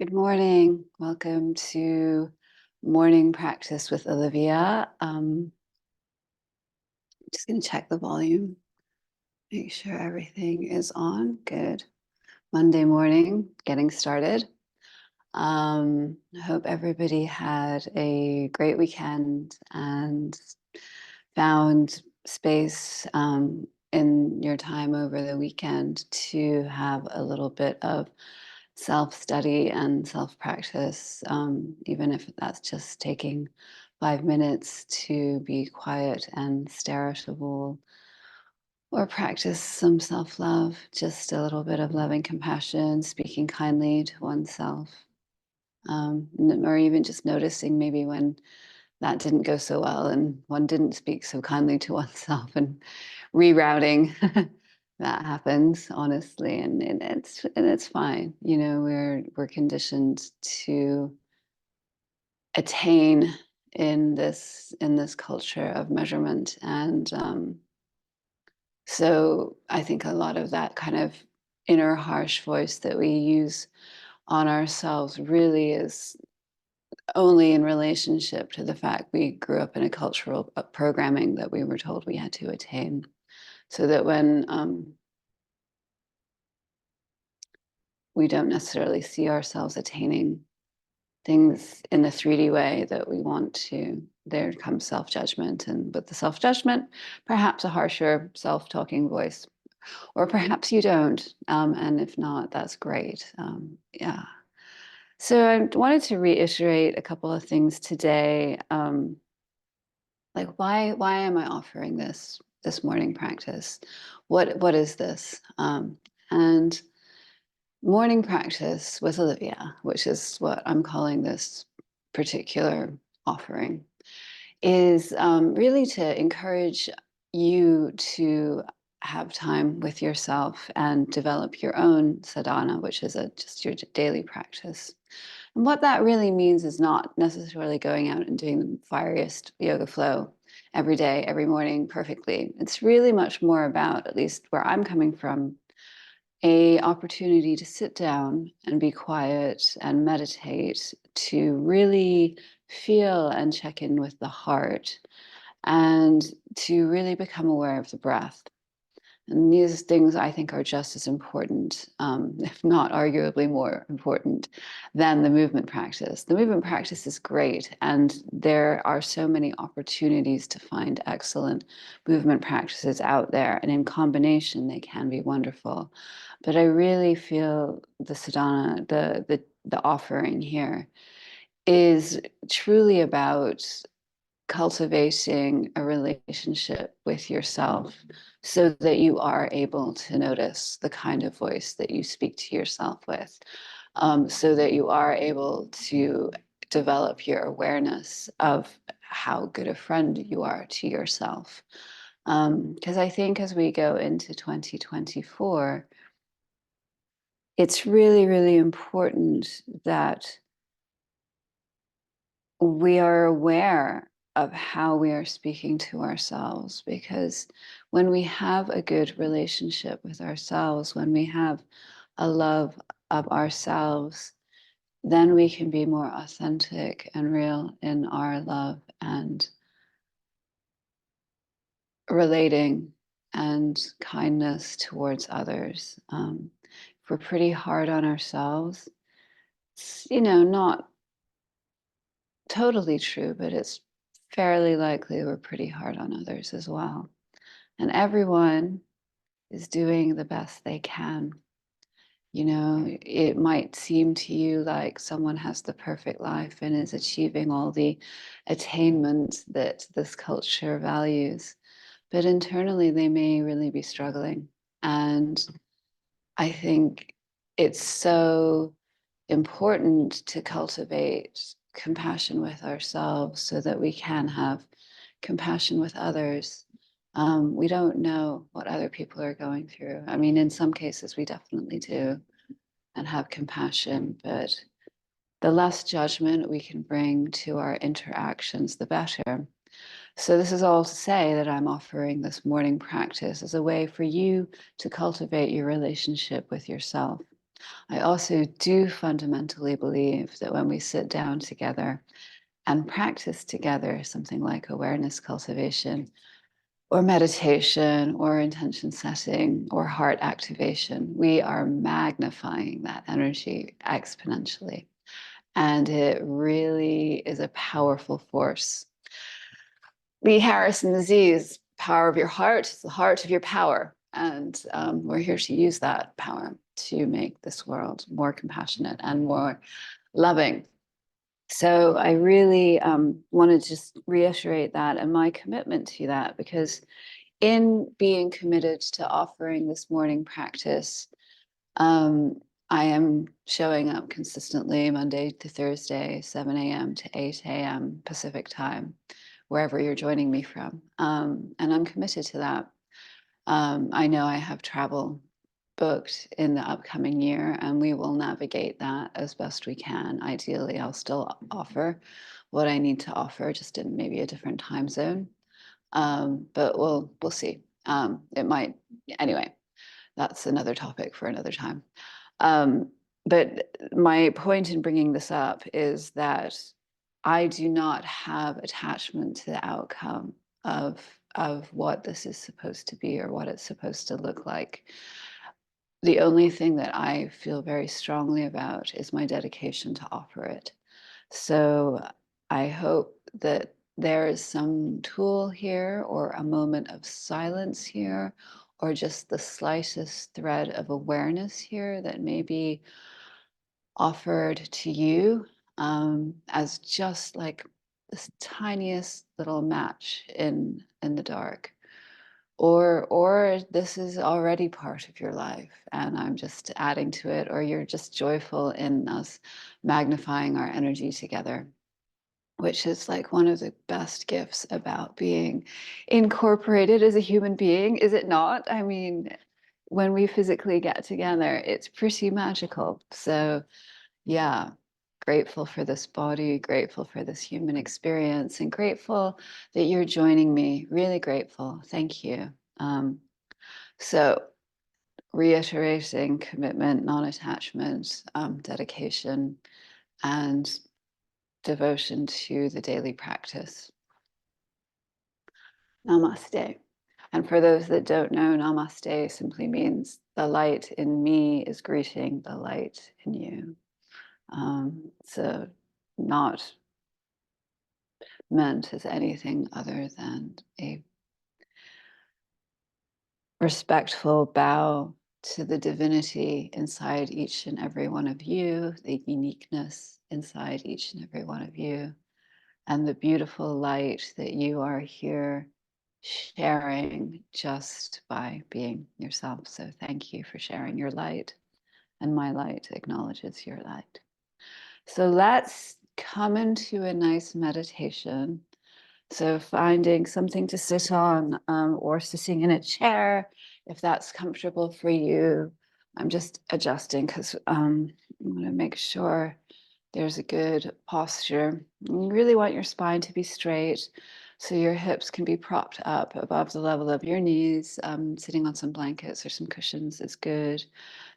Good morning. Welcome to morning practice with Olivia. Just going to check the volume, make sure everything is on. Good. Monday morning, getting started. I hope everybody had a great weekend and found space in your time over the weekend to have a little bit of self-study and self-practice, even if that's just taking 5 minutes to be quiet and stare at a wall or practice some self-love, just a little bit of loving compassion, speaking kindly to oneself, or even just noticing maybe when that didn't go so well and one didn't speak so kindly to oneself and rerouting. That happens, honestly, and it's fine. You know, we're conditioned to attain in this culture of measurement, and so I think a lot of that kind of inner harsh voice that we use on ourselves really is only in relationship to the fact we grew up in a cultural programming that we were told we had to attain. So that when we don't necessarily see ourselves attaining things in the 3D way that we want to, there comes self-judgment. And with the self-judgment, perhaps a harsher self-talking voice, or perhaps you don't. And if not, that's great. Yeah. So I wanted to reiterate a couple of things today. Like why am I offering this morning practice? What is this? And morning practice with Olivia, which is what I'm calling this particular offering, is really to encourage you to have time with yourself and develop your own sadhana, which is just your daily practice. And what that really means is not necessarily going out and doing the fieriest yoga flow every day, every morning perfectly. It's really much more about, at least where I'm coming from, a opportunity to sit down and be quiet and meditate, to really feel and check in with the heart, and to really become aware of the breath. And these things I think are just as important, if not arguably more important, than the movement practice. The movement practice is great, and there are so many opportunities to find excellent movement practices out there, and in combination, they can be wonderful. But I really feel the sadhana, the offering here, is truly about cultivating a relationship with yourself so that you are able to notice the kind of voice that you speak to yourself with, so that you are able to develop your awareness of how good a friend you are to yourself. Because I think as we go into 2024, it's really, really important that we are aware of how we are speaking to ourselves, because when we have a good relationship with ourselves, when we have a love of ourselves, then we can be more authentic and real in our love and relating and kindness towards others. If we're pretty hard on ourselves, it's, not totally true, but it's fairly likely we're pretty hard on others as well. And everyone is doing the best they can. It might seem to you like someone has the perfect life and is achieving all the attainment that this culture values, but internally they may really be struggling. And I think it's so important to cultivate compassion with ourselves so that we can have compassion with others. We don't know what other people are going through. I mean, in some cases, we definitely do and have compassion, but the less judgment we can bring to our interactions, the better. So, this is all to say that I'm offering this morning practice as a way for you to cultivate your relationship with yourself. I also do fundamentally believe that when we sit down together and practice together something like awareness cultivation or meditation or intention setting or heart activation, we are magnifying that energy exponentially. And it really is a powerful force. Lee Harrison disease, power of your heart, is the heart of your power. And we're here to use that power to make this world more compassionate and more loving. So I really want to just reiterate that and my commitment to that, because in being committed to offering this morning practice, I am showing up consistently Monday to Thursday, 7 a.m. to 8 a.m. Pacific time, wherever you're joining me from. And I'm committed to that. I know I have travel booked in the upcoming year, and we will navigate that as best we can. Ideally, I'll still offer what I need to offer, just in maybe a different time zone. But we'll see. It might anyway. That's another topic for another time. But my point in bringing this up is that I do not have attachment to the outcome of what this is supposed to be or what it's supposed to look like. The only thing that I feel very strongly about is my dedication to offer it. So I hope that there is some tool here or a moment of silence here, or just the slightest thread of awareness here that may be offered to you as just like this tiniest little match in the dark. Or this is already part of your life and I'm just adding to it, or you're just joyful in us magnifying our energy together, which is like one of the best gifts about being incorporated as a human being, is it not? I mean, when we physically get together, it's pretty magical. So, yeah, grateful for this body, grateful for this human experience, and grateful that you're joining me. Really grateful. Thank you. So, reiterating commitment, non attachment, dedication, and devotion to the daily practice. Namaste. And for those that don't know, namaste simply means the light in me is greeting the light in you. So not meant as anything other than a respectful bow to the divinity inside each and every one of you, the uniqueness inside each and every one of you, and the beautiful light that you are here sharing just by being yourself. So thank you for sharing your light, and my light acknowledges your light. So let's come into a nice meditation. So finding something to sit on, or sitting in a chair, if that's comfortable for you. I'm just adjusting because I want to make sure there's a good posture. You really want your spine to be straight so your hips can be propped up above the level of your knees. Sitting on some blankets or some cushions is good.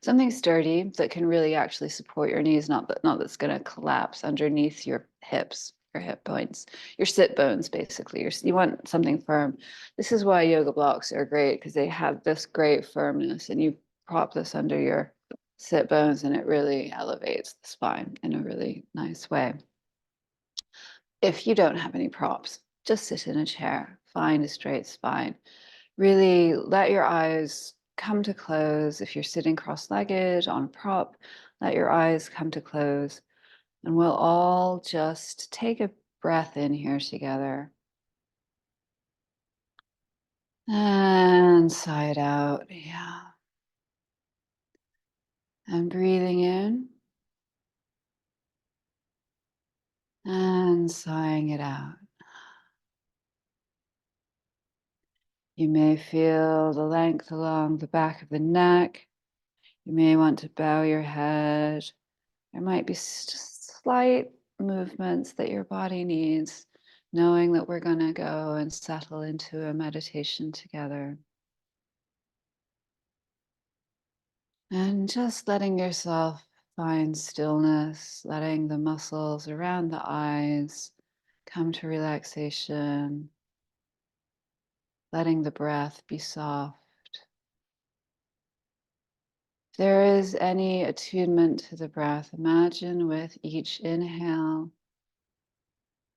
Something sturdy that can really actually support your knees, not that's going to collapse underneath your hips, your hip points, your sit bones, basically. You want something firm. This is why yoga blocks are great, because they have this great firmness, and you prop this under your sit bones and it really elevates the spine in a really nice way. If you don't have any props, just sit in a chair, find a straight spine. Really let your eyes come to close. If you're sitting cross-legged on a prop, let your eyes come to close. And we'll all just take a breath in here together. And sigh it out. Yeah. And breathing in. And sighing it out. You may feel the length along the back of the neck. You may want to bow your head. There might be just slight movements that your body needs, knowing that we're going to go and settle into a meditation together. And just letting yourself find stillness, letting the muscles around the eyes come to relaxation, letting the breath be soft. If there is any attunement to the breath, imagine with each inhale,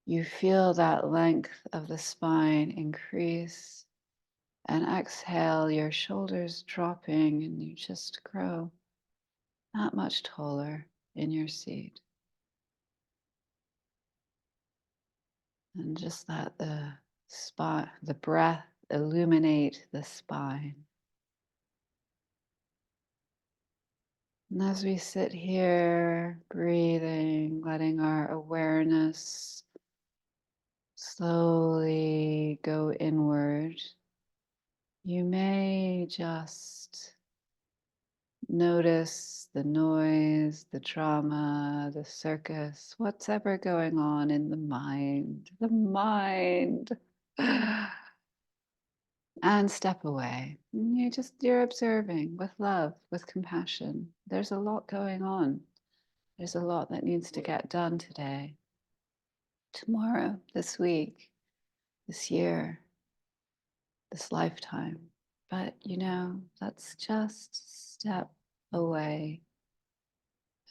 you feel that length of the spine increase, and exhale, your shoulders dropping, and you just grow that much taller in your seat. And just let the spot, the breath illuminate the spine. And as we sit here, breathing, letting our awareness slowly go inward, you may just notice the noise, the drama, the circus, what's ever going on in the mind, and step away. You're observing with love, with compassion. There's a lot going on. There's a lot that needs to get done today, tomorrow, this week, this year, this lifetime. But let's just step away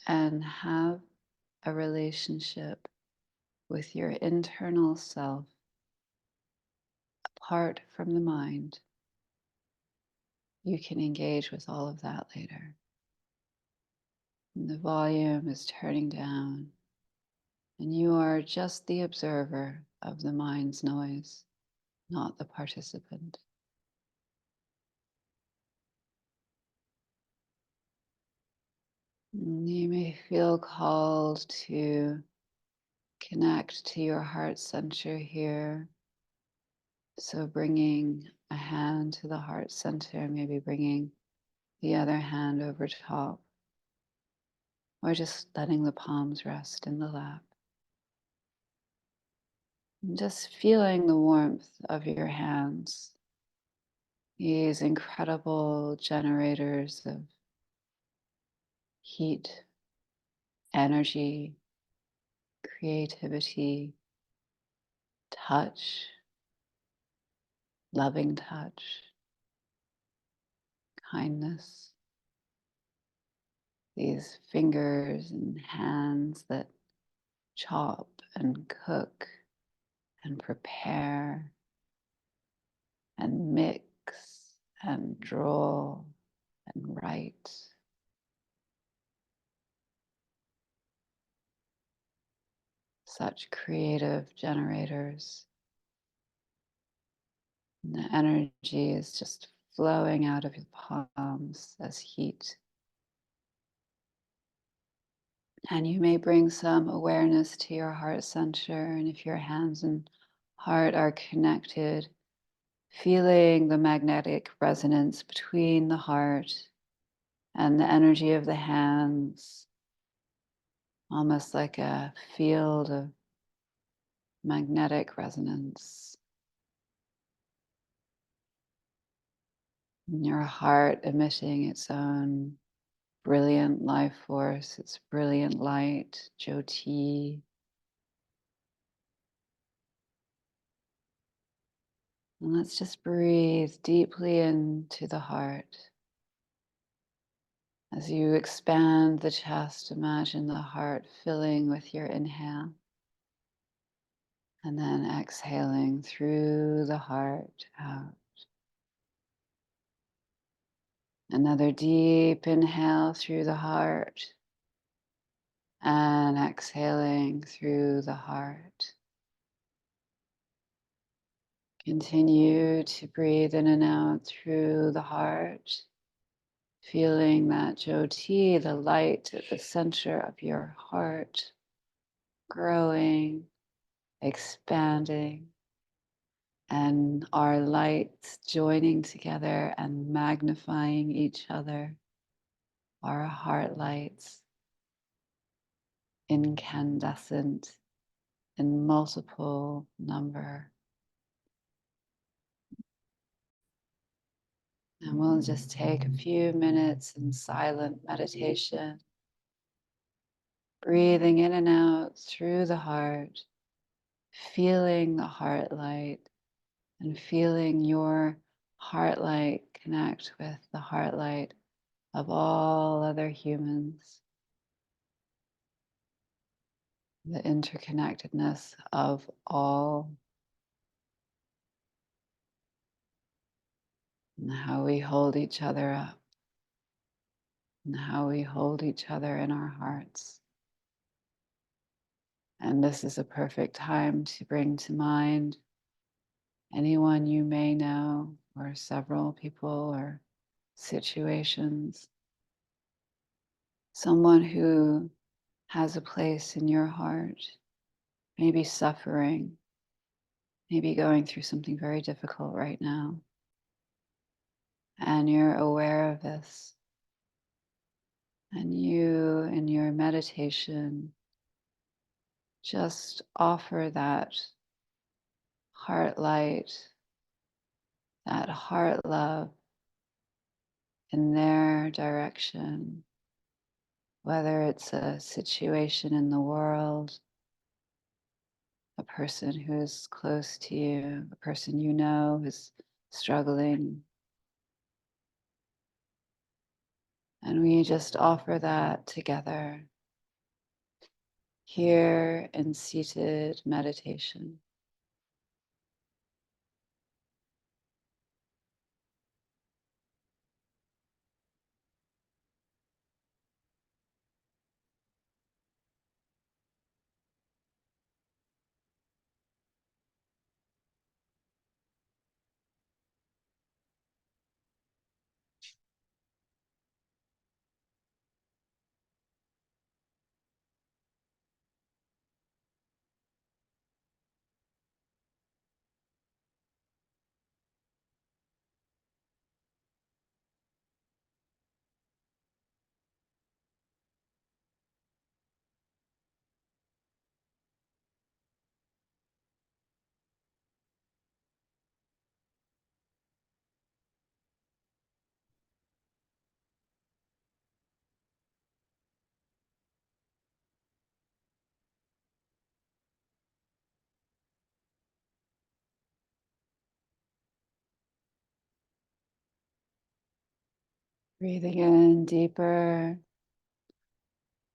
and have a relationship with your internal self apart from the mind. You can engage with all of that later. And the volume is turning down, and you are just the observer of the mind's noise, not the participant. And you may feel called to connect to your heart center here. So bringing a hand to the heart center, maybe bringing the other hand over top, or just letting the palms rest in the lap. And just feeling the warmth of your hands, these incredible generators of heat, energy, creativity, touch, loving touch, kindness. These fingers and hands that chop and cook and prepare and mix and draw and write. Such creative generators. And the energy is just flowing out of your palms as heat. And you may bring some awareness to your heart center. And if your hands and heart are connected, feeling the magnetic resonance between the heart and the energy of the hands, almost like a field of magnetic resonance. And your heart emitting its own brilliant life force, its brilliant light, Jyoti. And let's just breathe deeply into the heart. As you expand the chest, imagine the heart filling with your inhale. And then exhaling through the heart out. Another deep inhale through the heart. And exhaling through the heart. Continue to breathe in and out through the heart, feeling that Jyoti, the light at the center of your heart, growing, expanding, and our lights joining together and magnifying each other, our heart lights, incandescent in multiple number. And we'll just take a few minutes in silent meditation, breathing in and out through the heart, feeling the heart light and feeling your heart light connect with the heart light of all other humans, the interconnectedness of all, and how we hold each other up, and how we hold each other in our hearts. And this is a perfect time to bring to mind anyone you may know, or several people or situations, someone who has a place in your heart, maybe suffering, maybe going through something very difficult right now, and you're aware of this, and you, in your meditation, just offer that heart light, that heart love in their direction, whether it's a situation in the world, a person who's close to you, a person you know who's struggling. And we just offer that together here in seated meditation. Breathing in deeper,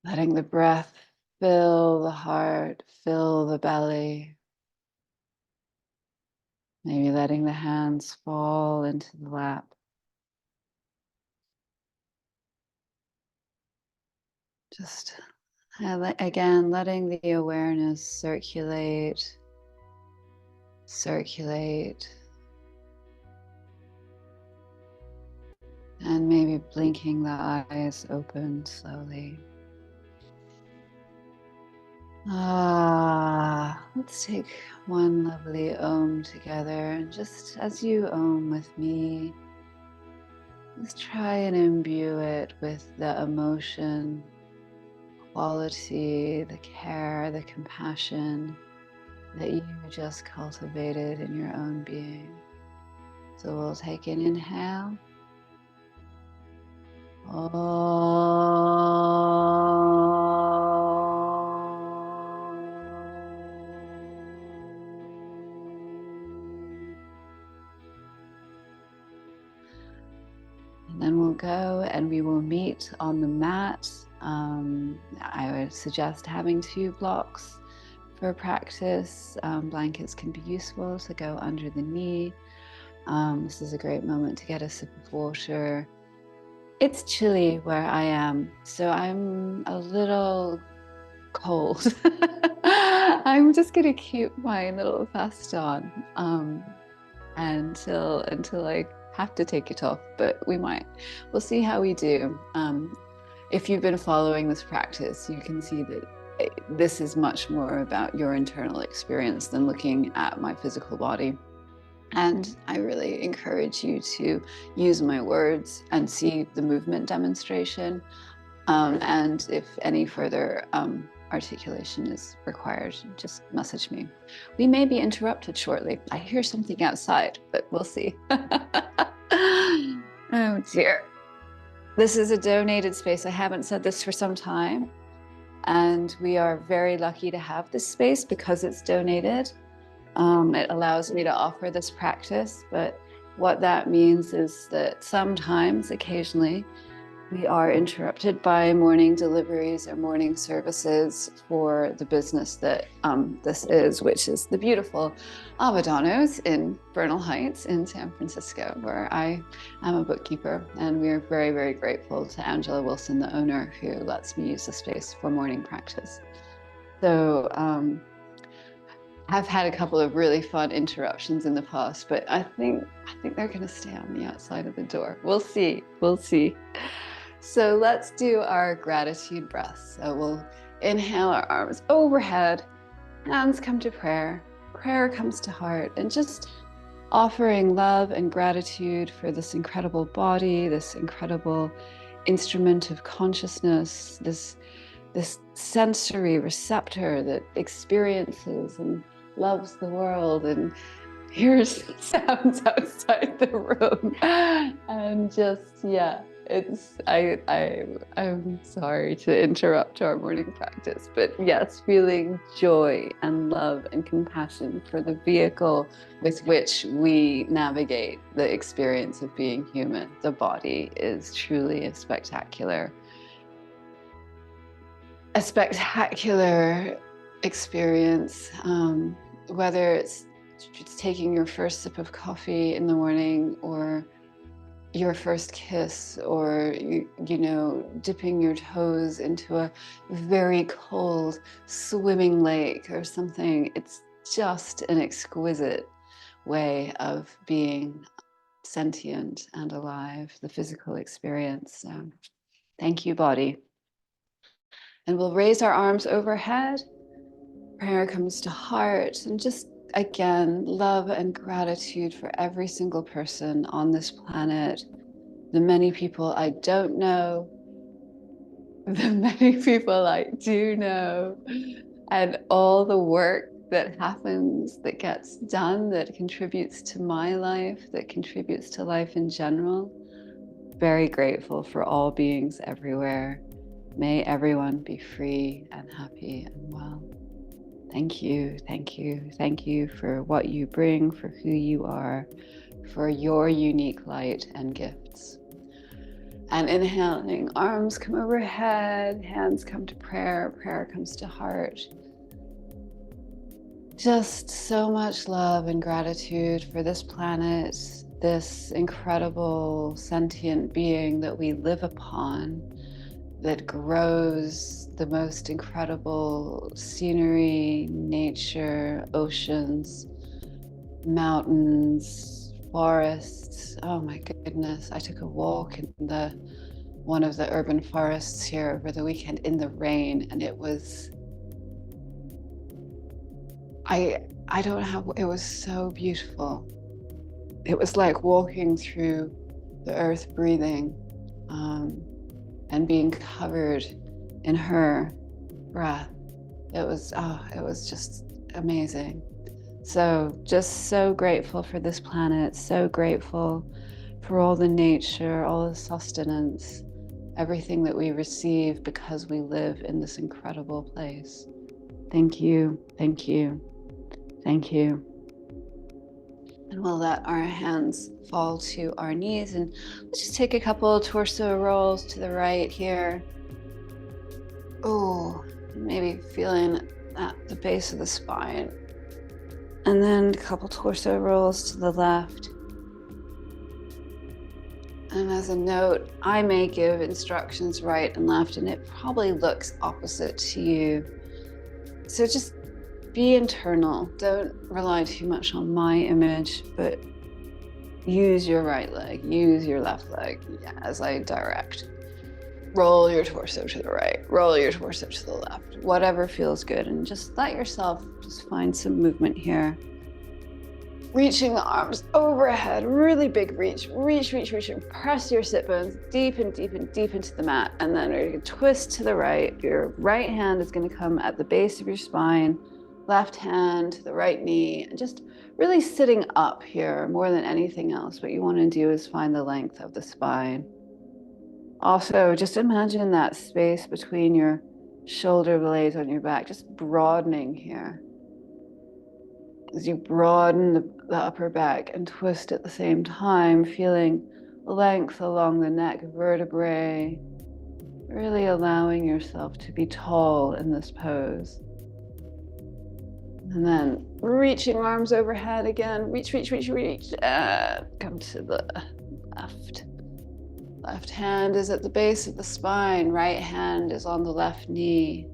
letting the breath fill the heart, fill the belly. Maybe letting the hands fall into the lap. Just again, letting the awareness circulate, and maybe blinking the eyes open slowly. Let's take one lovely Om together, and just as you Om with me, let's try and imbue it with the emotion, quality, the care, the compassion that you just cultivated in your own being. So we'll take an inhale. And then we'll go and we will meet on the mat. I would suggest having 2 blocks for practice. Blankets can be useful to go under the knee. This is a great moment to get a sip of water. It's chilly where I am, so I'm a little cold. I'm just gonna keep my little vest on until I have to take it off, but we'll see how we do. If you've been following this practice, you can see that this is much more about your internal experience than looking at my physical body. And I really encourage you to use my words and see the movement demonstration. And if any further articulation is required, just message me. We may be interrupted shortly. I hear something outside, but we'll see. Oh dear. This is a donated space. I haven't said this for some time. And we are very lucky to have this space because it's donated. It allows me to offer this practice, but what that means is that sometimes, occasionally, we are interrupted by morning deliveries or morning services for the business that this is, which is the beautiful Avedanos in Bernal Heights in San Francisco, where I am a bookkeeper. And we are very, very grateful to Angela Wilson, the owner, who lets me use the space for morning practice. So I've had a couple of really fun interruptions in the past, but I think they're going to stay on the outside of the door. We'll see. We'll see. So let's do our gratitude breath. So we'll inhale, our arms overhead, hands come to prayer, prayer comes to heart, and just offering love and gratitude for this incredible body, this incredible instrument of consciousness, this sensory receptor that experiences and loves the world and hears sounds outside the room. And just, yeah. I'm sorry to interrupt our morning practice, but yes, feeling joy and love and compassion for the vehicle with which we navigate the experience of being human. The body is truly a spectacular experience, whether it's taking your first sip of coffee in the morning or your first kiss, or you know, dipping your toes into a very cold swimming lake or something. It's just an exquisite way of being sentient and alive, the physical experience. So thank you, body. And we'll raise our arms overhead. Prayer comes to heart, and just again, love and gratitude for every single person on this planet, the many people I don't know, the many people I do know, and all the work that happens, that gets done, that contributes to my life, that contributes to life in general. Very grateful for all beings everywhere. May everyone be free and happy and well. Thank you, thank you, thank you for what you bring, for who you are, for your unique light and gifts. And inhaling, arms come overhead, hands come to prayer, prayer comes to heart. Just so much love and gratitude for this planet, this incredible sentient being that we live upon, that grows the most incredible scenery, nature, oceans, mountains, forests. Oh my goodness. I took a walk in one of the urban forests here over the weekend in the rain, and it was, it was so beautiful. It was like walking through the earth, breathing, and being covered in her breath. It was just amazing. So just so grateful for this planet, so grateful for all the nature, all the sustenance, everything that we receive because we live in this incredible place. Thank you, thank you, thank you. And we'll let our hands fall to our knees, and let's just take a couple of torso rolls to the right here. Oh, maybe feeling at the base of the spine. And then a couple torso rolls to the left. And as a note, I may give instructions right and left, and it probably looks opposite to you. So just be internal. Don't rely too much on my image, but use your right leg, use your left leg as I direct. Roll your torso to the right, roll your torso to the left, whatever feels good, and just let yourself just find some movement here. Reaching the arms overhead, really big reach, reach, and press your sit bones deep and deep and deep into the mat. And then you're gonna twist to the right. Your right hand is gonna come at the base of your spine, left hand to the right knee, and just really sitting up here more than anything else. What you want to do is find the length of the spine. Also, just imagine that space between your shoulder blades on your back, just broadening here. As you broaden the upper back and twist at the same time, feeling length along the neck vertebrae, really allowing yourself to be tall in this pose. And then reaching arms overhead again. Reach, reach, reach, reach. Come to the left. Left hand is at the base of the spine. Right hand is on the left knee.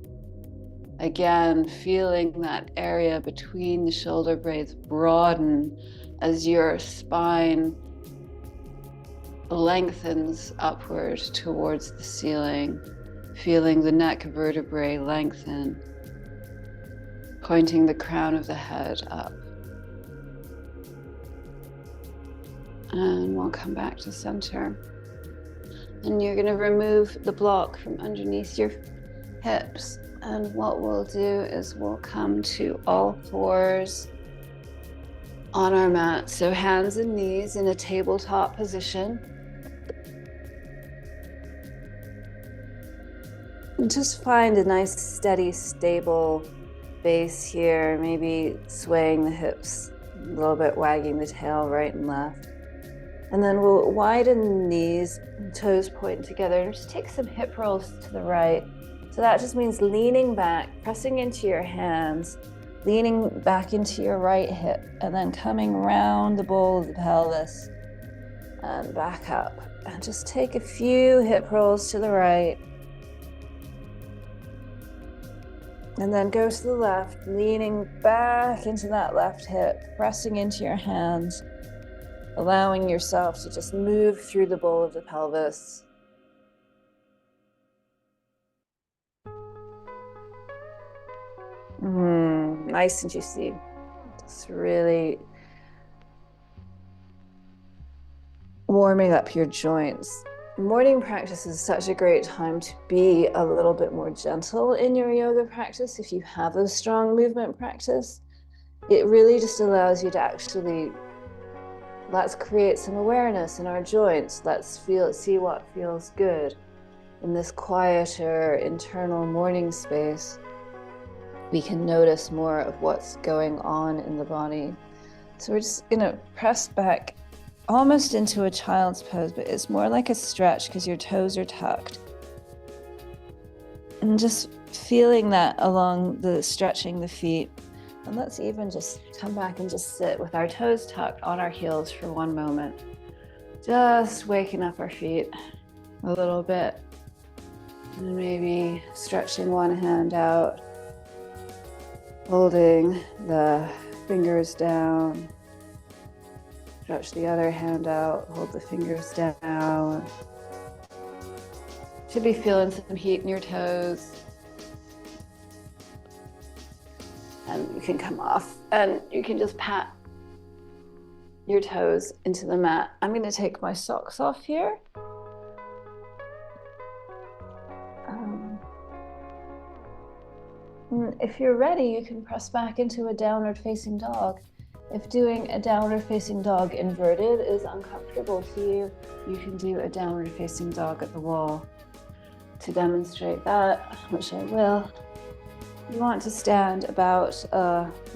Again, feeling that area between the shoulder blades broaden as your spine lengthens upward towards the ceiling. Feeling the neck vertebrae lengthen, pointing the crown of the head up. And we'll come back to center. And you're going to remove the block from underneath your hips. And what we'll do is we'll come to all fours on our mat. So hands and knees in a tabletop position. And just find a nice, steady, stable base here. Maybe swaying the hips a little bit, wagging the tail right and left. And then we'll widen the knees, toes point together, and just take some hip rolls to the right. So that just means leaning back, pressing into your hands, leaning back into your right hip, and then coming around the bowl of the pelvis and back up. And just take a few hip rolls to the right. And then go to the left, leaning back into that left hip, pressing into your hands, allowing yourself to just move through the bowl of the pelvis. Nice and juicy. Just really warming up your joints. Morning practice is such a great time to be a little bit more gentle in your yoga practice. If you have a strong movement practice, it really just allows you to actually, let's create some awareness in our joints. Let's see what feels good in this quieter internal morning space. We can notice more of what's going on in the body. So we're just gonna press back almost into a child's pose, but it's more like a stretch because your toes are tucked. And just feeling that along the stretching the feet. And let's even just come back and just sit with our toes tucked on our heels for one moment. Just waking up our feet a little bit. And maybe stretching one hand out, holding the fingers down. Stretch the other hand out, hold the fingers down. Should be feeling some heat in your toes. And you can come off and you can just pat your toes into the mat. I'm going to take my socks off here. If you're ready, you can press back into a downward facing dog. If doing a downward facing dog inverted is uncomfortable to you, you can do a downward facing dog at the wall. To demonstrate that, which I will, you want to stand about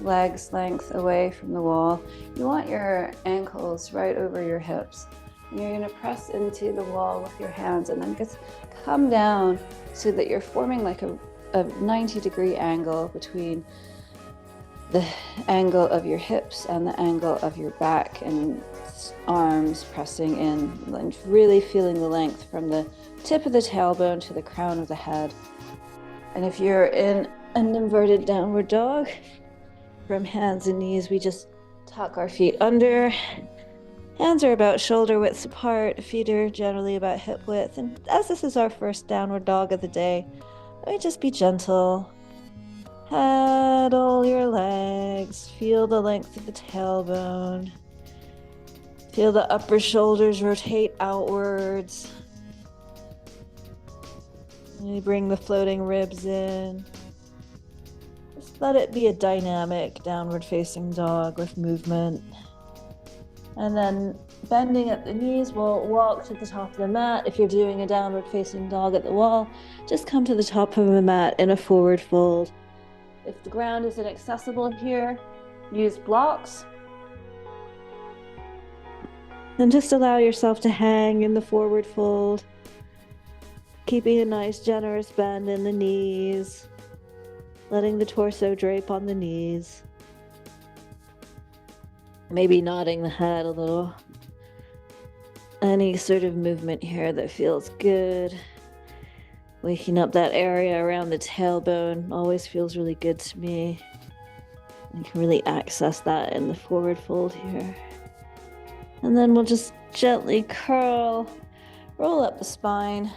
leg's length away from the wall. You want your ankles right over your hips. And you're going to press into the wall with your hands and then just come down so that you're forming like a 90-degree angle between the angle of your hips and the angle of your back, and arms pressing in and really feeling the length from the tip of the tailbone to the crown of the head. And if you're in an inverted downward dog, from hands and knees, we just tuck our feet under. Hands are about shoulder width apart, feet are generally about hip width. And as this is our first downward dog of the day, let me just be gentle. Paddle your legs, feel the length of the tailbone. Feel the upper shoulders rotate outwards. And bring the floating ribs in. Just let it be a dynamic downward facing dog with movement. And then bending at the knees, we'll walk to the top of the mat. If you're doing a downward facing dog at the wall, just come to the top of the mat in a forward fold. If the ground is inaccessible here, use blocks. And just allow yourself to hang in the forward fold, keeping a nice generous bend in the knees, letting the torso drape on the knees. Maybe nodding the head a little. Any sort of movement here that feels good. Waking up that area around the tailbone always feels really good to me. You can really access that in the forward fold here. And then we'll just gently curl, roll up the spine.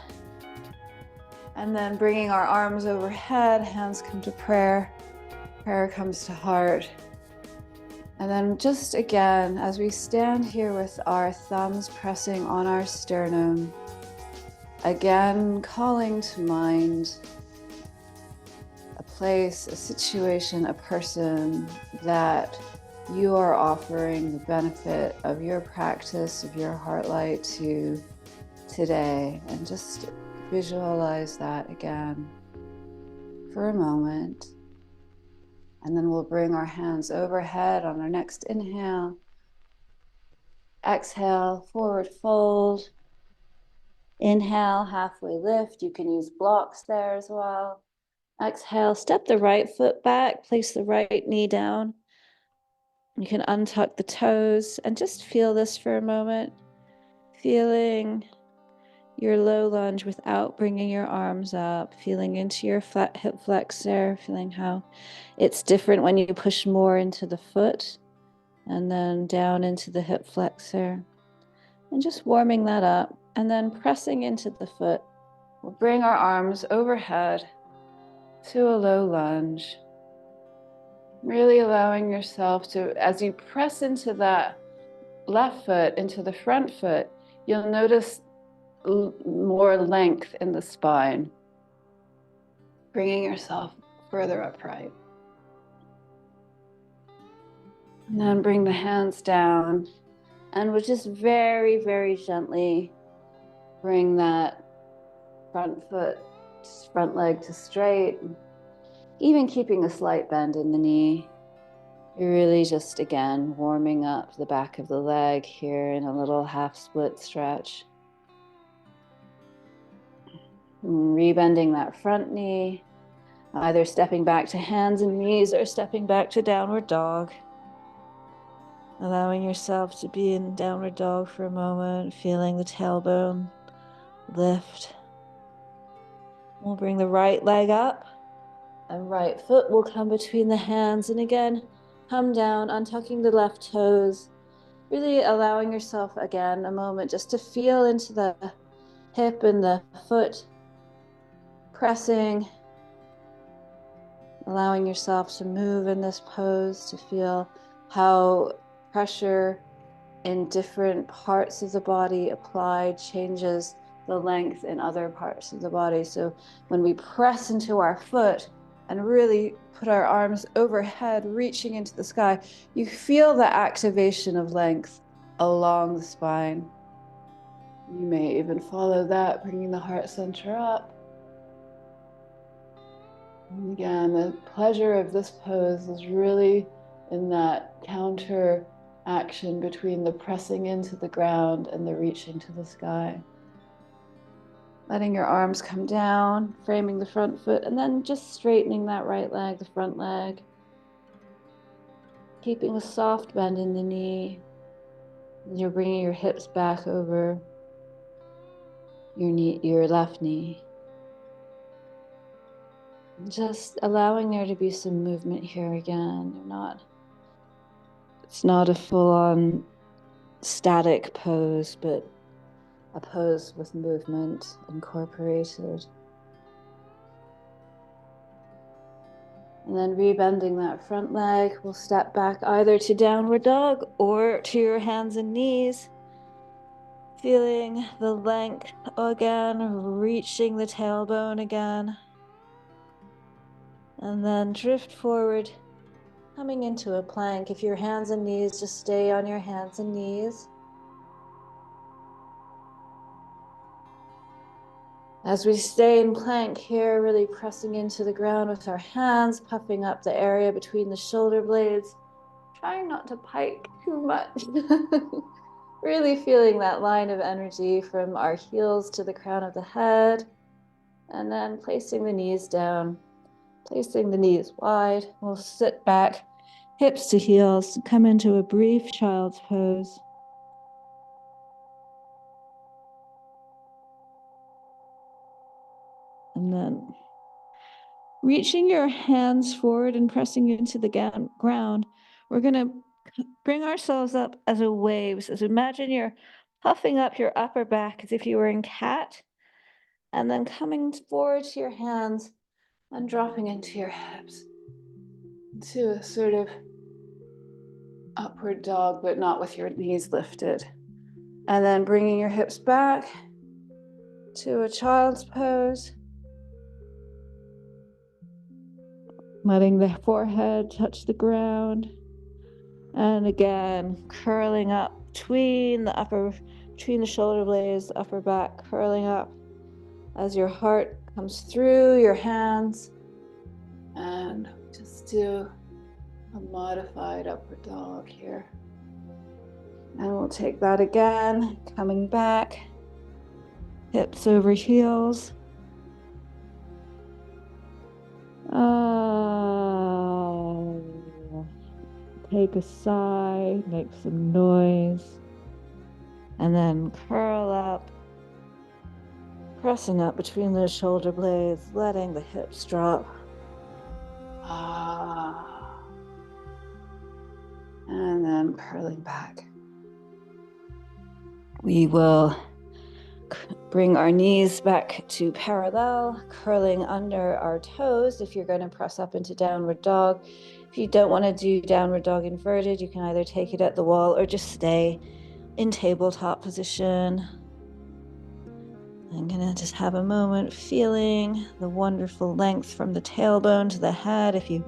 And then bringing our arms overhead, hands come to prayer. Prayer comes to heart. And then just again, as we stand here with our thumbs pressing on our sternum, again calling to mind a place, a situation, a person that you are offering the benefit of your practice, of your heart light to today. And just visualize that again for a moment. And then we'll bring our hands overhead on our next inhale. Exhale, forward fold. Inhale, halfway lift. You can use blocks there as well. Exhale, step the right foot back, place the right knee down. You can untuck the toes and just feel this for a moment. Feeling your low lunge without bringing your arms up, feeling into your flat hip flexor, feeling how it's different when you push more into the foot and then down into the hip flexor, and just warming that up, and then pressing into the foot. We'll bring our arms overhead to a low lunge, really allowing yourself to, as you press into that left foot, into the front foot, you'll notice more length in the spine, bringing yourself further upright. And then bring the hands down, and we'll just very, very gently bring that front leg to straight, even keeping a slight bend in the knee. You're really just, again, warming up the back of the leg here in a little half split stretch. Rebending that front knee, either stepping back to hands and knees or stepping back to downward dog. Allowing yourself to be in downward dog for a moment, feeling the tailbone lift. We'll bring the right leg up and right foot will come between the hands, and again, come down, untucking the left toes, really allowing yourself again a moment just to feel into the hip and the foot, pressing, allowing yourself to move in this pose, to feel how pressure in different parts of the body applied changes the length in other parts of the body. So when we press into our foot and really put our arms overhead, reaching into the sky, you feel the activation of length along the spine. You may even follow that, bringing the heart center up. And again, the pleasure of this pose is really in that counter action between the pressing into the ground and the reaching to the sky. Letting your arms come down, framing the front foot, and then just straightening that right leg, the front leg. Keeping a soft bend in the knee. You're bringing your hips back over your left knee. Just allowing there to be some movement here again. It's not a full-on static pose, but a pose with movement incorporated. And then rebending that front leg, we'll step back either to downward dog or to your hands and knees. Feeling the length again, reaching the tailbone again. And then drift forward, coming into a plank. If your hands and knees, just stay on your hands and knees. As we stay in plank here, really pressing into the ground with our hands, puffing up the area between the shoulder blades, trying not to pike too much. Really feeling that line of energy from our heels to the crown of the head, and then placing the knees down, placing the knees wide. We'll sit back, hips to heels, come into a brief child's pose. And then reaching your hands forward and pressing into the ground, we're going to bring ourselves up as a wave. So imagine you're puffing up your upper back as if you were in cat, and then coming forward to your hands and dropping into your hips, to a sort of upward dog, but not with your knees lifted. And then bringing your hips back to a child's pose. Letting the forehead touch the ground. And again, curling up between the shoulder blades, the upper back, curling up as your heart comes through your hands. And just do a modified upward dog here. And we'll take that again, coming back, hips over heels. Take a sigh, make some noise, and then curl up, pressing up between those shoulder blades, letting the hips drop. And then curling back. We will bring our knees back to parallel, curling under our toes. If you're going to press up into downward dog, if you don't want to do downward dog inverted, you can either take it at the wall or just stay in tabletop position. I'm going to just have a moment feeling the wonderful length from the tailbone to the head. If you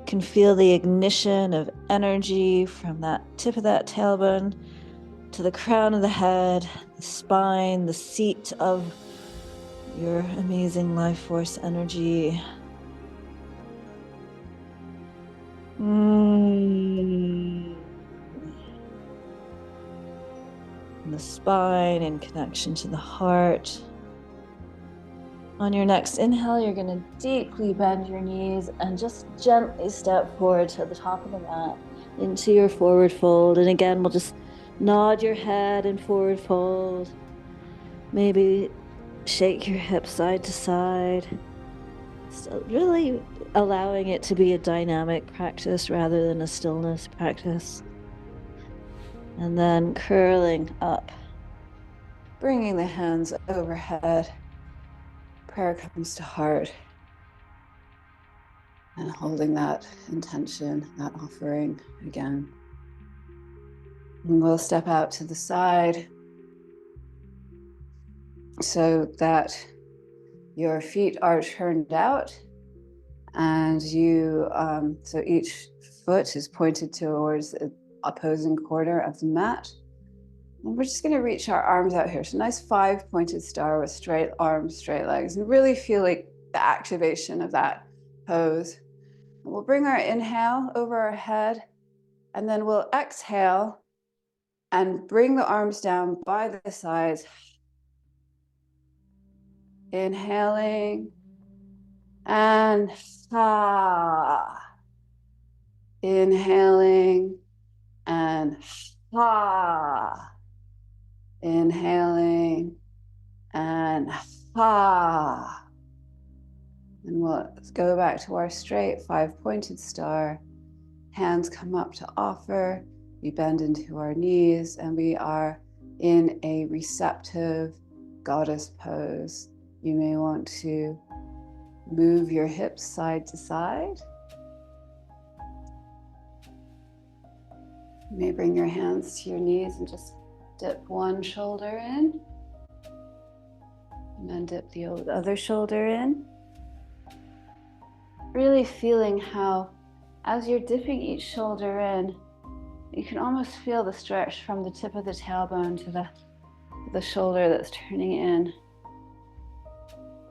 can feel the ignition of energy from that tip of that tailbone to the crown of the head, the spine, the seat of your amazing life force energy. And the spine in connection to the heart. On your next inhale, you're going to deeply bend your knees and just gently step forward to the top of the mat into your forward fold. And again, we'll just nod your head and forward fold. Maybe shake your hips side to side. So really allowing it to be a dynamic practice rather than a stillness practice. And then curling up, bringing the hands overhead. Prayer comes to heart. And holding that intention, that offering again. And we'll step out to the side so that your feet are turned out, and you, so each foot is pointed towards the opposing corner of the mat. And we're just going to reach our arms out here. So nice 5-pointed star with straight arms, straight legs, and really feel like the activation of that pose. And we'll bring our inhale over our head, and then we'll exhale and bring the arms down by the sides. Inhaling and ha. Inhaling and ha. Inhaling and ha. And we'll go back to our straight 5-pointed star. Hands come up to offer. We bend into our knees, and we are in a receptive goddess pose. You may want to move your hips side to side. You may bring your hands to your knees and just dip one shoulder in, and then dip the other shoulder in. really feeling how, as you're dipping each shoulder in, you can almost feel the stretch from the tip of the tailbone to the shoulder that's turning in.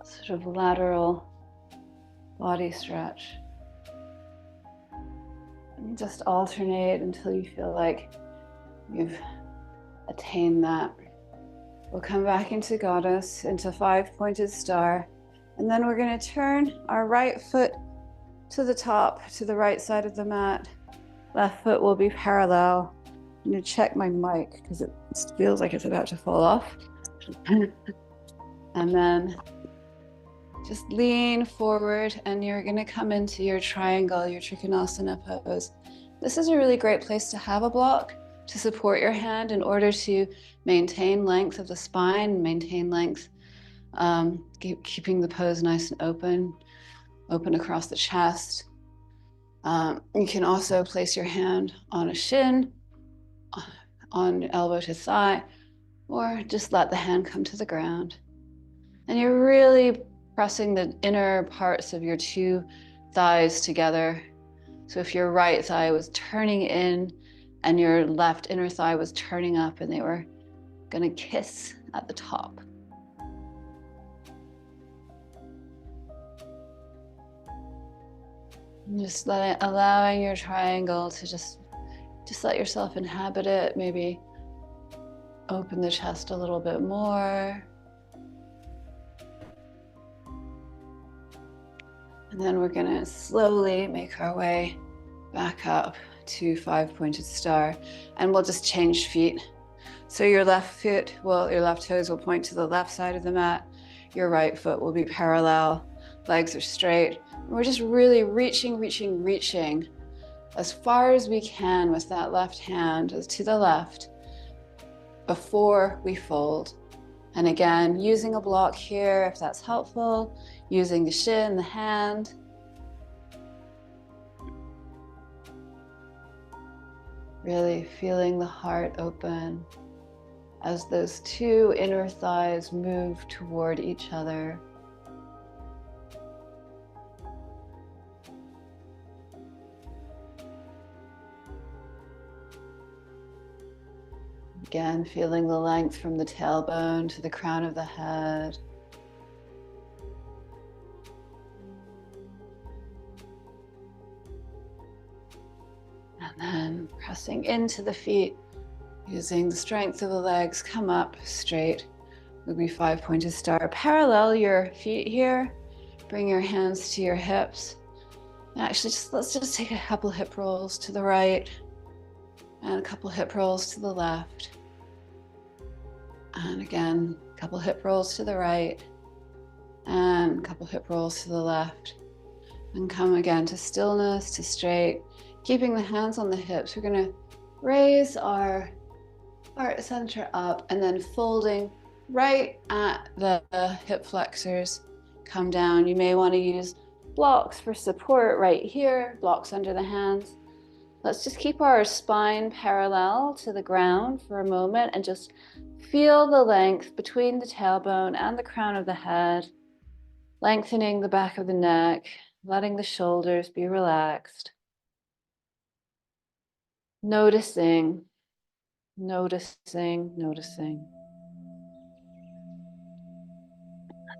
Sort of lateral body stretch. And just alternate until you feel like you've attained that. We'll come back into Goddess, into 5-pointed star, and then we're going to turn our right foot to the top, to the right side of the mat. Left foot will be parallel. I'm going to check my mic because it feels like it's about to fall off. And then just lean forward, and you're going to come into your triangle, your Trikonasana pose. This is a really great place to have a block to support your hand in order to maintain length of the spine, maintain length, keeping the pose nice and open across the chest. You can also place your hand on a shin, on elbow to thigh, or just let the hand come to the ground. And you're really pressing the inner parts of your two thighs together. So if your right thigh was turning in and your left inner thigh was turning up, and they were gonna kiss at the top. And just allowing your triangle to just let yourself inhabit it. Maybe open the chest a little bit more. And then we're gonna slowly make our way back up to 5-pointed star, and we'll just change feet. So your left toes will point to the left side of the mat. Your right foot will be parallel. Legs are straight. And we're just really reaching as far as we can with that left hand to the left before we fold. And again, using a block here if that's helpful, using the shin, the hand. Really feeling the heart open as those two inner thighs move toward each other. Again, feeling the length from the tailbone to the crown of the head. And then pressing into the feet, using the strength of the legs, come up straight. We'll be 5-pointed star. Parallel your feet here. Bring your hands to your hips. And actually, let's just take a couple hip rolls to the right and a couple hip rolls to the left. And again, a couple hip rolls to the right and a couple hip rolls to the left. And come again to stillness, to straight. Keeping the hands on the hips, we're going to raise our heart center up and then folding right at the hip flexors. Come down. You may want to use blocks for support right here, blocks under the hands. Let's just keep our spine parallel to the ground for a moment and just feel the length between the tailbone and the crown of the head, lengthening the back of the neck, letting the shoulders be relaxed. Noticing.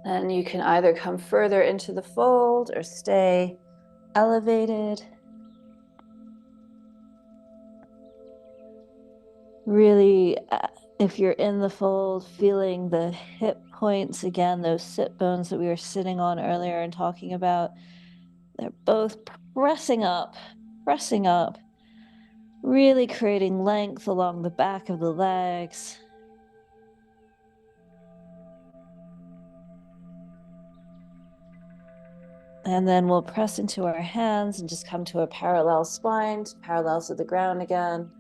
Then you can either come further into the fold or stay elevated. Really, if you're in the fold, feeling the hip points again, those sit bones that we were sitting on earlier and talking about, they're both pressing up, really creating length along the back of the legs. And then we'll press into our hands and just come to a parallel spine, parallel to the ground again.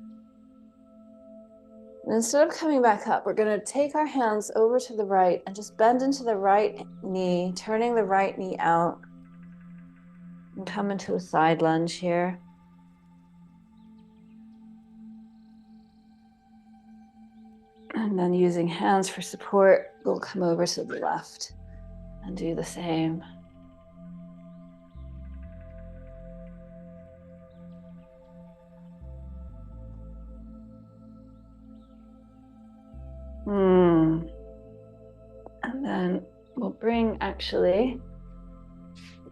And instead of coming back up, we're going to take our hands over to the right and just bend into the right knee, turning the right knee out. And come into a side lunge here. And then using hands for support, we'll come over to the left and do the same. actually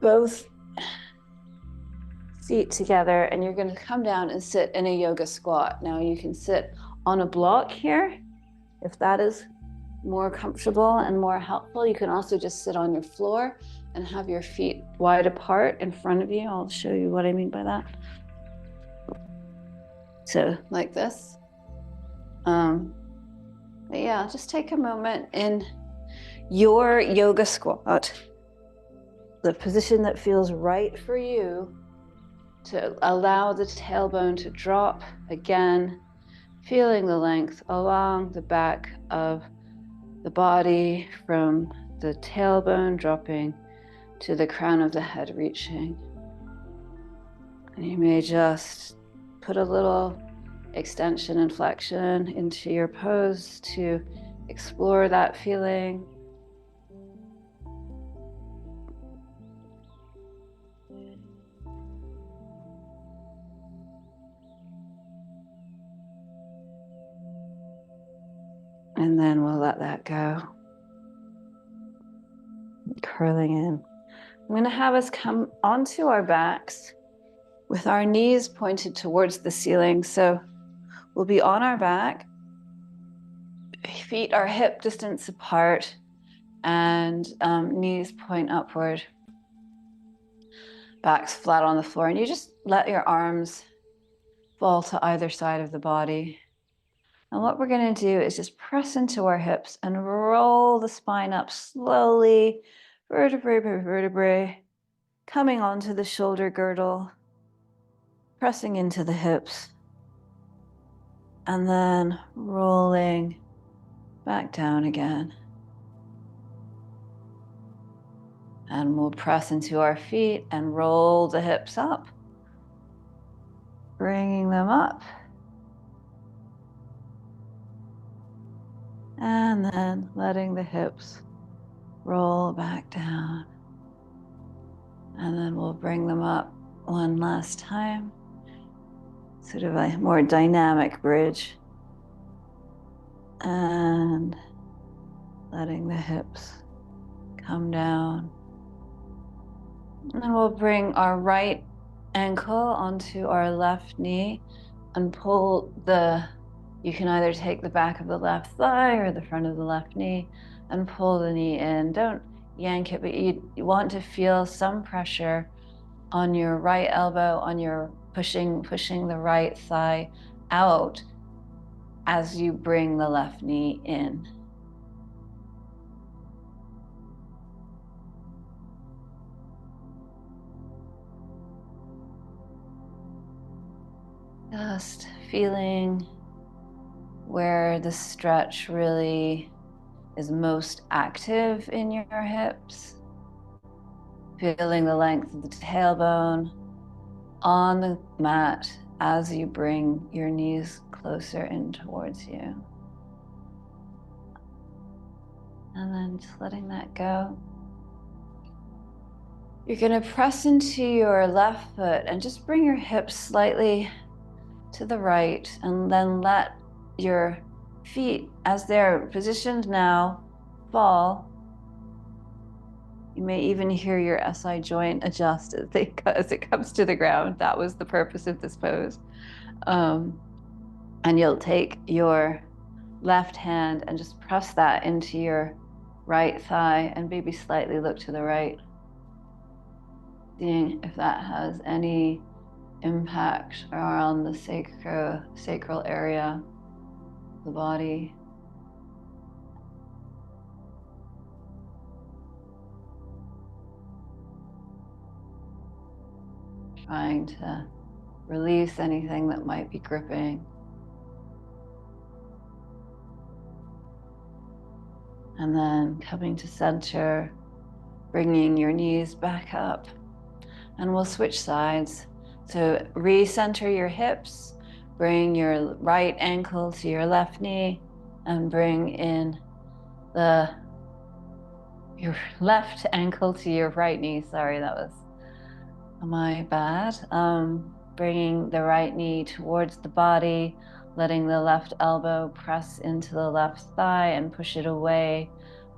both feet together, and you're going to come down and sit in a yoga squat. Now you can sit on a block here if that is more comfortable and more helpful. You can also just sit on your floor and have your feet wide apart in front of you. I'll show you what I mean by that. So like this. But yeah, just take a moment in your yoga squat, the position that feels right for you, to allow the tailbone to drop again, feeling the length along the back of the body from the tailbone dropping to the crown of the head reaching. And you may just put a little extension and flexion into your pose to explore that feeling. And then we'll let that go. Curling in. I'm going to have us come onto our backs with our knees pointed towards the ceiling. So we'll be on our back, feet are hip distance apart, and knees point upward. Back's flat on the floor, and you just let your arms fall to either side of the body. And what we're going to do is just press into our hips and roll the spine up slowly, vertebrae by vertebrae, coming onto the shoulder girdle, pressing into the hips, and then rolling back down again. And we'll press into our feet and roll the hips up, bringing them up. And then letting the hips roll back down. And then we'll bring them up one last time. Sort of a more dynamic bridge. And letting the hips come down. And then we'll bring our right ankle onto our left knee and pull you can either take the back of the left thigh or the front of the left knee and pull the knee in. Don't yank it, but you want to feel some pressure on your right elbow, on your pushing the right thigh out as you bring the left knee in. Just feeling where the stretch really is most active in your hips. Feeling the length of the tailbone on the mat as you bring your knees closer in towards you. And then just letting that go. You're going to press into your left foot and just bring your hips slightly to the right, and then let your feet, as they're positioned now, fall. You may even hear your SI joint adjust as it comes to the ground. That was the purpose of this pose. And you'll take your left hand and just press that into your right thigh and maybe slightly look to the right, seeing if that has any impact around the sacral area of the body. Trying to release anything that might be gripping. And then coming to center, bringing your knees back up, and we'll switch sides. So recenter your hips, bring your right ankle to your left knee, and bring in your left ankle to your right knee. Sorry, that was my bad. Bringing the right knee towards the body, letting the left elbow press into the left thigh and push it away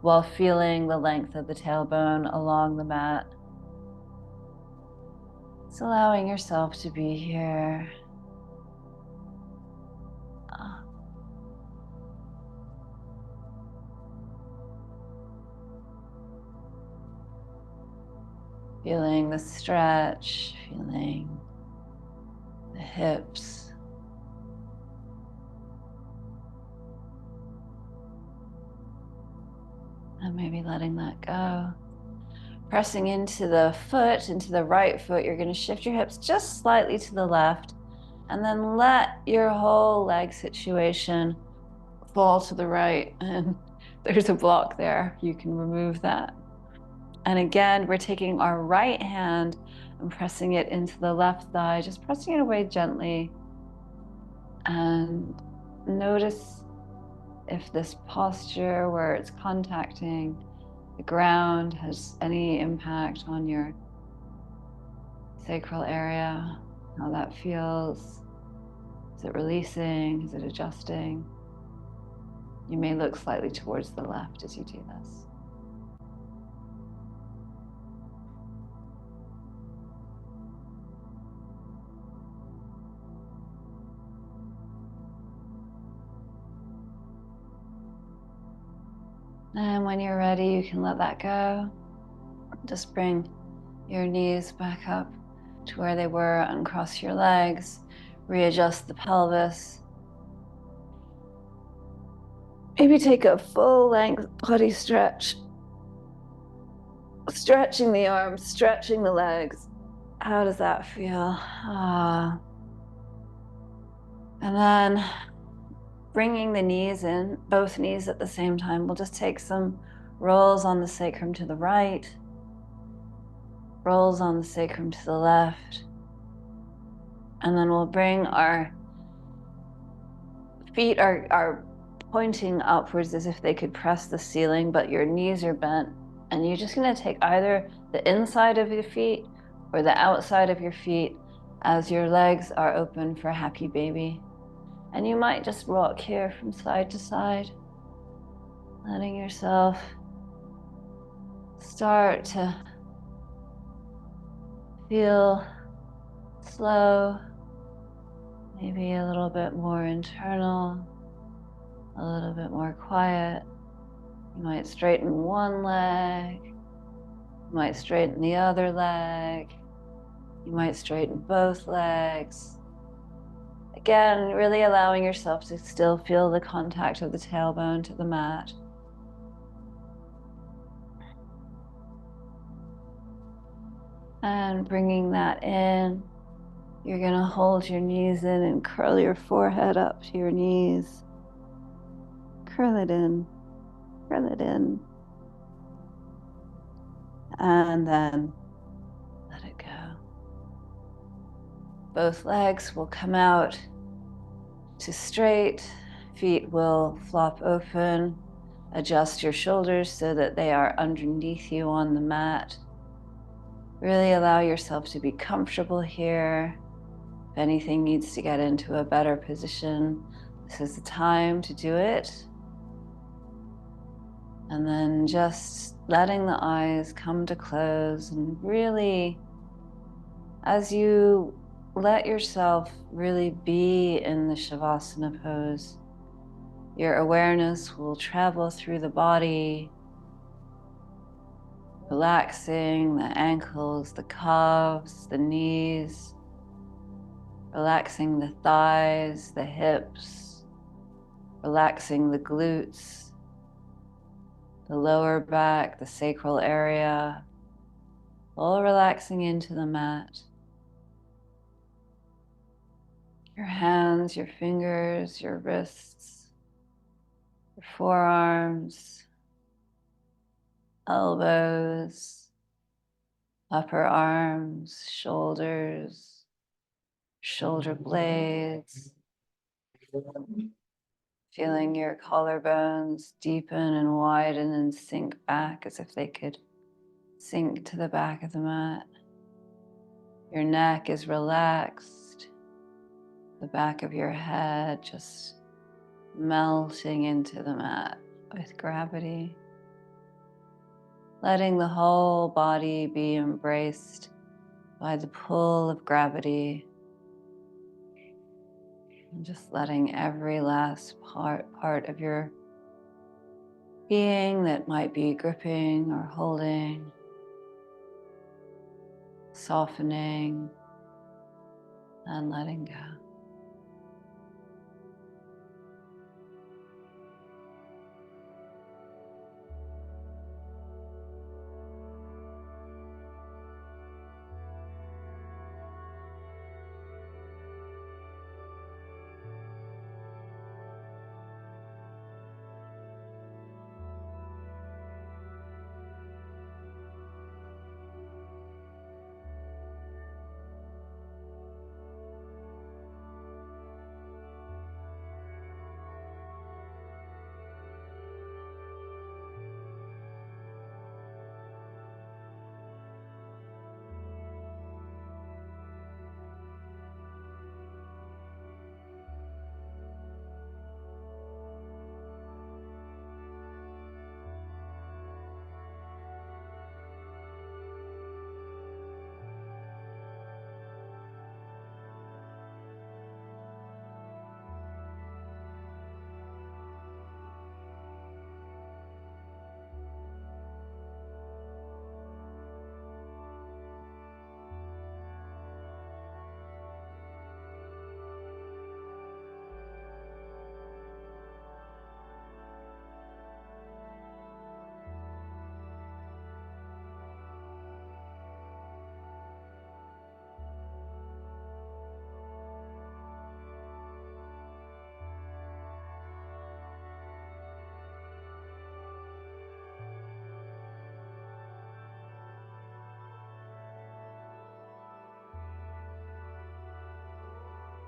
while feeling the length of the tailbone along the mat. Just allowing yourself to be here. Feeling the stretch, feeling the hips. And maybe letting that go. Pressing into the foot, into the right foot, you're going to shift your hips just slightly to the left, and then let your whole leg situation fall to the right. And there's a block there. You can remove that. And again, we're taking our right hand and pressing it into the left thigh, just pressing it away gently. And notice if this posture where it's contacting the ground has any impact on your sacral area, how that feels. Is it releasing? Is it adjusting? You may look slightly towards the left as you do this. And when you're ready, you can let that go. Just bring your knees back up to where they were, uncross your legs, readjust the pelvis. Maybe take a full length body stretch. Stretching the arms, stretching the legs. How does that feel? And then bringing the knees in, both knees at the same time. We'll just take some rolls on the sacrum to the right, rolls on the sacrum to the left. And then we'll bring our feet are pointing upwards as if they could press the ceiling, but your knees are bent. And you're just gonna take either the inside of your feet or the outside of your feet as your legs are open for happy baby. And you might just rock here from side to side, letting yourself start to feel slow, maybe a little bit more internal, a little bit more quiet. You might straighten one leg, you might straighten the other leg, you might straighten both legs. Again, really allowing yourself to still feel the contact of the tailbone to the mat. And bringing that in, you're gonna hold your knees in and curl your forehead up to your knees. Curl it in, curl it in. And then let it go. Both legs will come out to straight, feet will flop open. Adjust your shoulders so that they are underneath you on the mat. Really allow yourself to be comfortable here. If anything needs to get into a better position, this is the time to do it. And then just letting the eyes come to close, and really, as you let yourself really be in the Shavasana pose, your awareness will travel through the body, relaxing the ankles, the calves, the knees, relaxing the thighs, the hips, relaxing the glutes, the lower back, the sacral area, all relaxing into the mat. Your hands, your fingers, your wrists, your forearms, elbows, upper arms, shoulders, shoulder blades. Feeling your collarbones deepen and widen and sink back as if they could sink to the back of the mat. Your neck is relaxed. The back of your head just melting into the mat with gravity. letting the whole body be embraced by the pull of gravity, and just letting every last part of your being that might be gripping or holding, softening and letting go.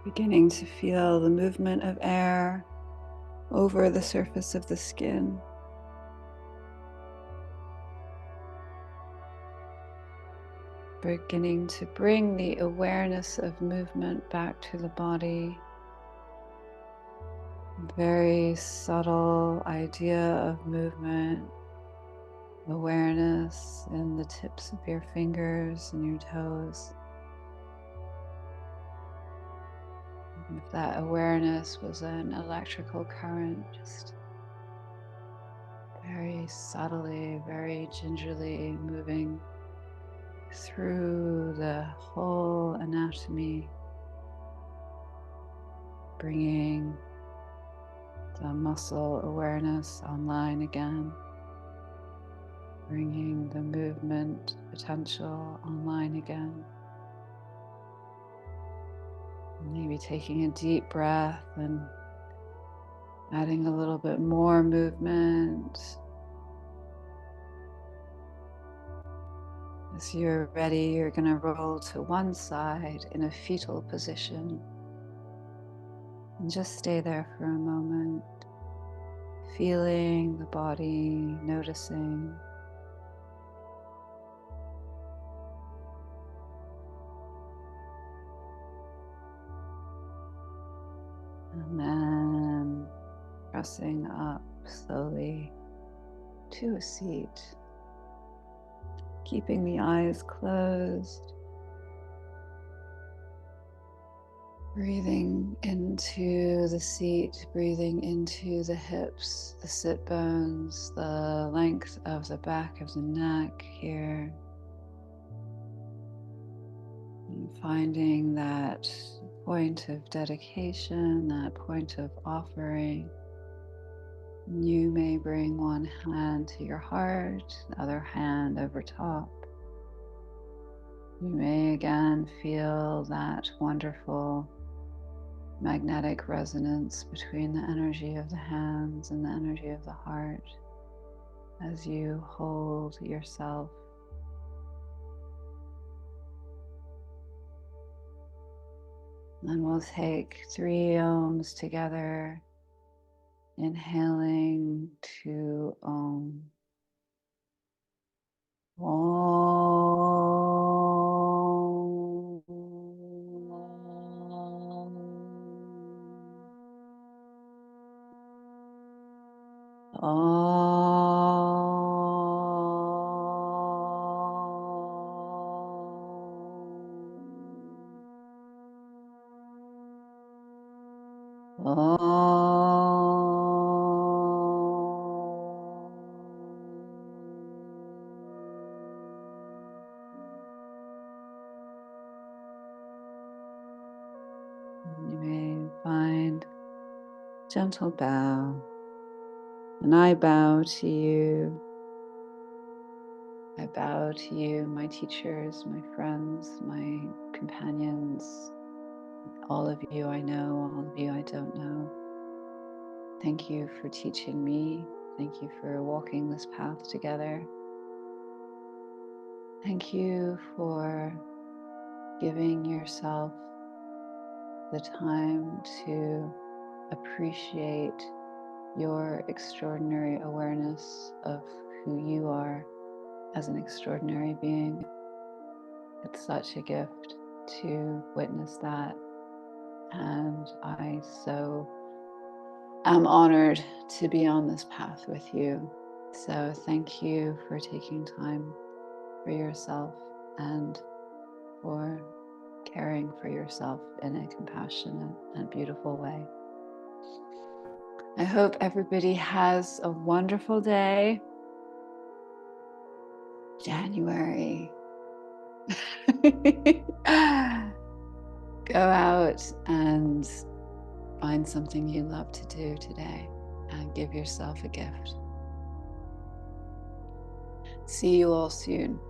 Beginning to feel the movement of air over the surface of the skin. Beginning to bring the awareness of movement back to the body. Very subtle idea of movement, awareness in the tips of your fingers and your toes. If that awareness was an electrical current, just very subtly, very gingerly moving through the whole anatomy, bringing the muscle awareness online again, bringing the movement potential online again. Maybe taking a deep breath and adding a little bit more movement. As you're ready, you're going to roll to one side in a fetal position. And just stay there for a moment, feeling the body, noticing. And then pressing up slowly to a seat, keeping the eyes closed. Breathing into the seat, breathing into the hips, the sit bones, the length of the back of the neck here. And finding that point of dedication, that point of offering. You may bring one hand to your heart, the other hand over top. You may again feel that wonderful magnetic resonance between the energy of the hands and the energy of the heart as you hold yourself. And we'll take 3 ohms together, inhaling to Om. Om. You may find gentle bow, and I bow to you. I bow to you, my teachers, my friends, my companions, all of you I know, all of you I don't know. Thank you for teaching me. Thank you for walking this path together. Thank you for giving yourself the time to appreciate your extraordinary awareness of who you are as an extraordinary being. It's such a gift to witness that, and I so am honored to be on this path with you. So thank you for taking time for yourself and for caring for yourself in a compassionate and beautiful way. I hope everybody has a wonderful day. January. Go out and find something you love to do today and give yourself a gift. See you all soon.